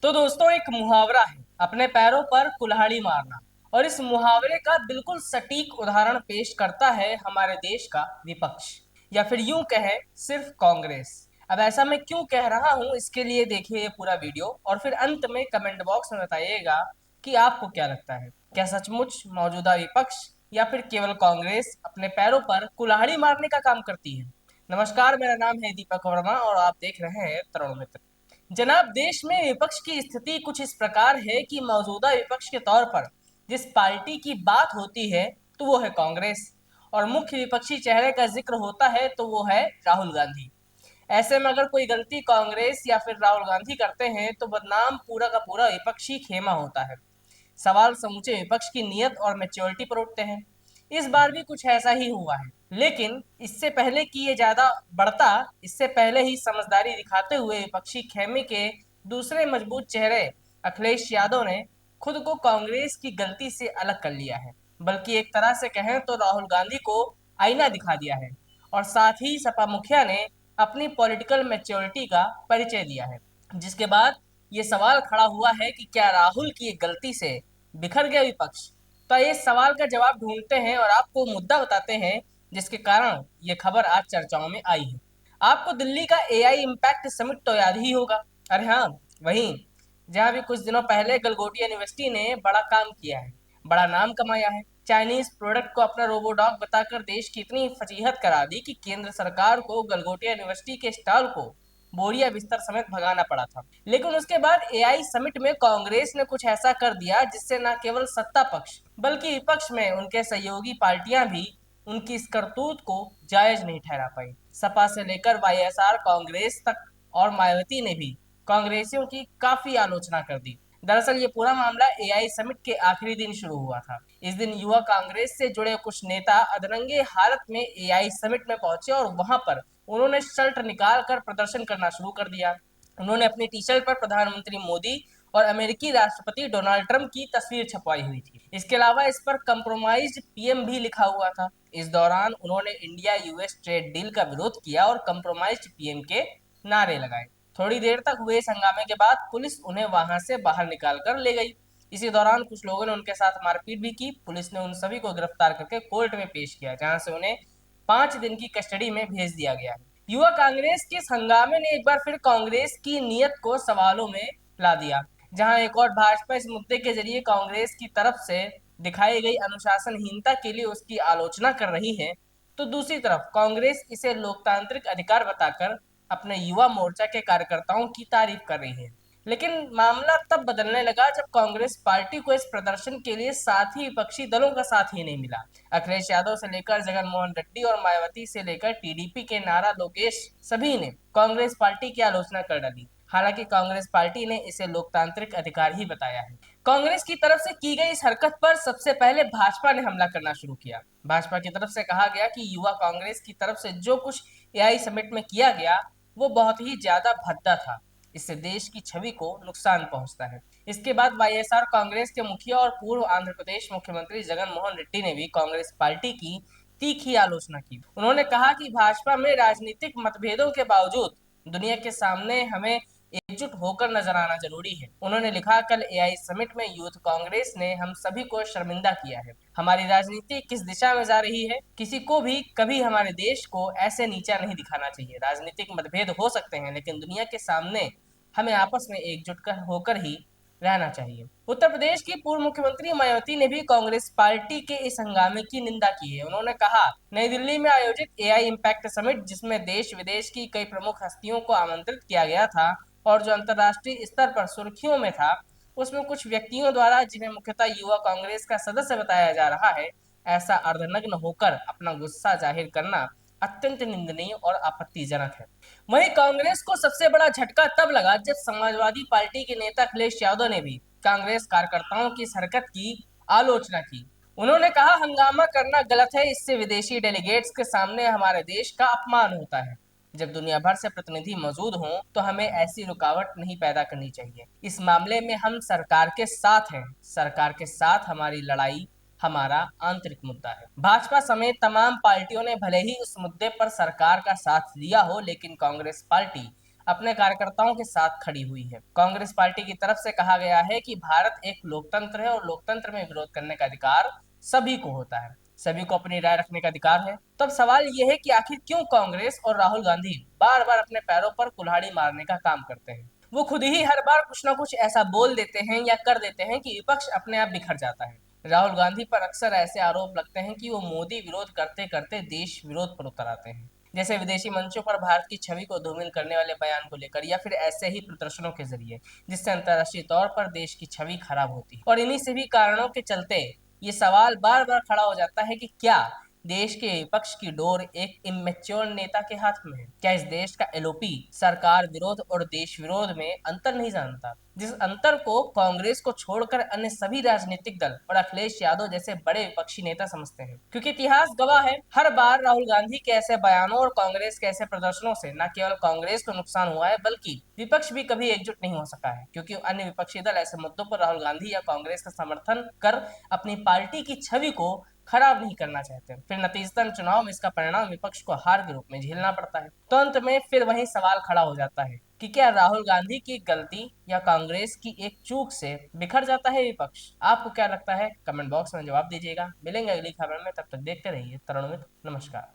तो दोस्तों एक मुहावरा है अपने पैरों पर कुल्हाड़ी मारना। और इस मुहावरे का बिल्कुल सटीक उदाहरण पेश करता है हमारे देश का विपक्ष, या फिर यूं कहें सिर्फ कांग्रेस। अब ऐसा मैं क्यों कह रहा हूं, इसके लिए देखिए ये पूरा वीडियो और फिर अंत में कमेंट बॉक्स में बताइएगा कि आपको क्या लगता है। क्या सचमुच मौजूदा विपक्ष या फिर केवल कांग्रेस अपने पैरों पर कुल्हाड़ी मारने का काम करती है। नमस्कार, मेरा नाम है दीपक वर्मा और आप देख रहे हैं तरुण मित्र। जनाब, देश में विपक्ष की स्थिति कुछ इस प्रकार है कि मौजूदा विपक्ष के तौर पर जिस पार्टी की बात होती है तो वो है कांग्रेस, और मुख्य विपक्षी चेहरे का जिक्र होता है तो वो है राहुल गांधी। ऐसे में अगर कोई गलती कांग्रेस या फिर राहुल गांधी करते हैं तो बदनाम पूरा का पूरा विपक्षी खेमा होता है। सवाल समूचे विपक्ष की नीयत और मैच्योरिटी पर उठते हैं। इस बार भी कुछ ऐसा ही हुआ है, लेकिन इससे पहले कि ये ज्यादा बढ़ता, इससे पहले ही समझदारी दिखाते हुए विपक्षी खेमे के दूसरे मजबूत चेहरे अखिलेश यादव ने खुद को कांग्रेस की गलती से अलग कर लिया है। बल्कि एक तरह से कहें तो राहुल गांधी को आईना दिखा दिया है। और साथ ही सपा मुखिया ने अपनी पॉलिटिकल मैच्योरिटी का परिचय दिया है। जिसके बाद ये सवाल खड़ा हुआ है कि क्या राहुल की एक गलती से बिखर गया विपक्ष। तो इस सवाल का जवाब ढूंढते हैं और आपको मुद्दा बताते हैं जिसके कारण ये खबर आज चर्चाओं में आई है। आपको दिल्ली का एआई इम्पैक्ट समिट तो याद ही होगा। अरे हाँ, वहीं जहाँ भी कुछ दिनों पहले गलगोटिया यूनिवर्सिटी ने बड़ा काम किया है, बड़ा नाम कमाया है। चाइनीज प्रोडक्ट को अपना रोबोडॉग बताकर देश की इतनी फजीहत करा दी कि केंद्र सरकार को गलगोटिया यूनिवर्सिटी के स्टॉल को बोरिया बिस्तर समेत भगाना पड़ा था। लेकिन उसके बाद एआई समिट में कांग्रेस ने कुछ ऐसा कर दिया जिससे न केवल सत्ता पक्ष बल्कि विपक्ष में उनके सहयोगी पार्टियां भी उनकी इस करतूत को जायज नहीं ठहरा पाई। सपा से लेकर वाईएसआर कांग्रेस तक और मायावती ने भी कांग्रेसियों की काफी आलोचना कर दी। दरअसल ये पूरा मामला एआई समिट के आखिरी दिन शुरू हुआ था। इस दिन युवा कांग्रेस से जुड़े कुछ नेता अधरंगे हालत में एआई समिट में पहुंचे और वहां पर उन्होंने शर्ट निकाल कर प्रदर्शन करना शुरू कर दिया। उन्होंने अपनी टी शर्ट पर प्रधानमंत्री मोदी और अमेरिकी राष्ट्रपति डोनाल्ड ट्रंप की तस्वीर छपवाई हुई थी। इसके अलावा इस पर कंप्रोमाइज्ड पीएम भी लिखा हुआ था। इस दौरान उन्होंने इंडिया यूएस ट्रेड डील का विरोध किया और कंप्रोमाइज्ड पीएम के नारे लगाए। थोड़ी देर तक हुए इस हंगामे के बाद पुलिस उन्हें वहां से बाहर निकाल कर ले गई। इसी दौरान कुछ लोगों ने उनके साथ मारपीट भी की। पुलिस ने उन सभी को गिरफ्तार करके कोर्ट में पेश किया, जहां से उन्हें 5 दिन की कस्टडी में भेज दिया गया। युवा कांग्रेस के इस हंगामे ने एक बार फिर कांग्रेस की नीयत को सवालों में ला दिया। जहां एक और भाजपा इस मुद्दे के जरिए कांग्रेस की तरफ से दिखाई गई अनुशासनहीनता के लिए उसकी आलोचना कर रही है, तो दूसरी तरफ कांग्रेस इसे लोकतांत्रिक अधिकार बताकर अपने युवा मोर्चा के कार्यकर्ताओं की तारीफ कर रही है। लेकिन मामला तब बदलने लगा जब कांग्रेस पार्टी को इस प्रदर्शन के लिए साथी विपक्षी दलों का साथ ही नहीं मिला। अखिलेश यादव से लेकर जगन मोहन रेड्डी और मायावती से लेकर टीडीपी के नारा लोकेश, सभी ने कांग्रेस पार्टी की आलोचना कर डाली। हालांकि कांग्रेस पार्टी ने इसे लोकतांत्रिक अधिकार ही बताया है। कांग्रेस की तरफ से की गई इस हरकत पर सबसे पहले भाजपा ने हमला करना शुरू किया। भाजपा की तरफ से कहा गया कि युवा कांग्रेस की तरफ से जो कुछ एआई समिट में किया गया वो बहुत ही ज्यादा भद्दा था। इससे देश की छवि को नुकसान पहुंचता है। इसके बाद वाईएसआर कांग्रेस के मुखिया और पूर्व आंध्र प्रदेश मुख्यमंत्री जगन मोहन रेड्डी ने भी कांग्रेस पार्टी की तीखी आलोचना की। उन्होंने कहा कि भाजपा में राजनीतिक मतभेदों के बावजूद दुनिया के सामने हमें एकजुट होकर नजर आना जरूरी है। उन्होंने लिखा, कल एआई समिट में यूथ कांग्रेस ने हम सभी को शर्मिंदा किया है। हमारी राजनीति किस दिशा में जा रही है, किसी को भी कभी हमारे देश को ऐसे नीचा नहीं दिखाना चाहिए। राजनीतिक मतभेद हो सकते हैं, लेकिन दुनिया के सामने हमें आपस में एकजुट कर होकर ही रहना चाहिए। उत्तर प्रदेश की पूर्व मुख्यमंत्री मायावती ने भी कांग्रेस पार्टी के इस हंगामे की निंदा की है। उन्होंने कहा, नई दिल्ली में आयोजित एआई इम्पैक्ट समिट, जिसमें देश विदेश की कई प्रमुख हस्तियों को आमंत्रित किया गया था और जो अंतर्राष्ट्रीय स्तर पर सुर्खियों में था, उसमें कुछ व्यक्तियों द्वारा, जिन्हें मुख्यतः युवा कांग्रेस का सदस्य बताया जा रहा है, ऐसा अर्धनग्न होकर अपना गुस्सा जाहिर करना अत्यंत निंदनीय और आपत्तिजनक है। वहीं कांग्रेस को सबसे बड़ा झटका तब लगा जब समाजवादी पार्टी के नेता अखिलेश यादव ने भी कांग्रेस कार्यकर्ताओं की इस हरकत की आलोचना की। उन्होंने कहा, हंगामा करना गलत है, इससे विदेशी डेलीगेट्स के सामने हमारे देश का अपमान होता है। जब दुनिया भर से प्रतिनिधि मौजूद हों तो हमें ऐसी रुकावट नहीं पैदा करनी चाहिए। इस मामले में हम सरकार के साथ हैं। सरकार के साथ हमारी लड़ाई हमारा आंतरिक मुद्दा है। भाजपा समेत तमाम पार्टियों ने भले ही उस मुद्दे पर सरकार का साथ दिया हो, लेकिन कांग्रेस पार्टी अपने कार्यकर्ताओं के साथ खड़ी हुई है। कांग्रेस पार्टी की तरफ से कहा गया है कि भारत एक लोकतंत्र है और लोकतंत्र में विरोध करने का अधिकार सभी को होता है, सभी को अपनी राय रखने का अधिकार है। तो अब सवाल ये है कि आखिर क्यों कांग्रेस और राहुल गांधी बार बार अपने पैरों पर कुल्हाड़ी मारने का काम करते हैं। वो खुद ही हर बार कुछ ना कुछ ऐसा बोल देते हैं या कर देते हैं कि विपक्ष अपने आप बिखर जाता है। राहुल गांधी पर अक्सर ऐसे आरोप लगते हैं कि वो मोदी विरोध करते करते देश विरोध पर उतर आते हैं, जैसे विदेशी मंचों पर भारत की छवि को धूमिल करने वाले बयान को लेकर, या फिर ऐसे ही प्रदर्शनों के जरिए जिससे अंतर्राष्ट्रीय तौर पर देश की छवि खराब होती है। और इन्हीं सभी कारणों के चलते ये सवाल बार बार खड़ा हो जाता है कि क्या देश के विपक्ष की डोर एक इमेच्योर नेता के हाथ में है? क्या इस देश का एलओपी सरकार विरोध और देश विरोध में अंतर नहीं जानता, जिस अंतर को कांग्रेस को छोड़कर अन्य सभी राजनीतिक दल और अखिलेश यादव जैसे बड़े विपक्षी नेता समझते हैं? क्योंकि इतिहास गवाह है, हर बार राहुल गांधी के ऐसे बयानों और कांग्रेस के ऐसे प्रदर्शनों से न केवल कांग्रेस को नुकसान हुआ है, बल्कि विपक्ष भी कभी एकजुट नहीं हो सका है, क्योंकि अन्य विपक्षी दल ऐसे मुद्दों पर राहुल गांधी या कांग्रेस का समर्थन कर अपनी पार्टी की छवि को खराब नहीं करना चाहते। फिर नतीजतन चुनाव में इसका परिणाम विपक्ष को हार के रूप में झेलना पड़ता है। तो अंत में फिर वही सवाल खड़ा हो जाता है कि क्या राहुल गांधी की गलती या कांग्रेस की एक चूक से बिखर जाता है विपक्ष? आपको क्या लगता है? कमेंट बॉक्स में जवाब दीजिएगा। मिलेंगे अगली खबर में, तब तक देखते रहिए तरुण मित्र। नमस्कार।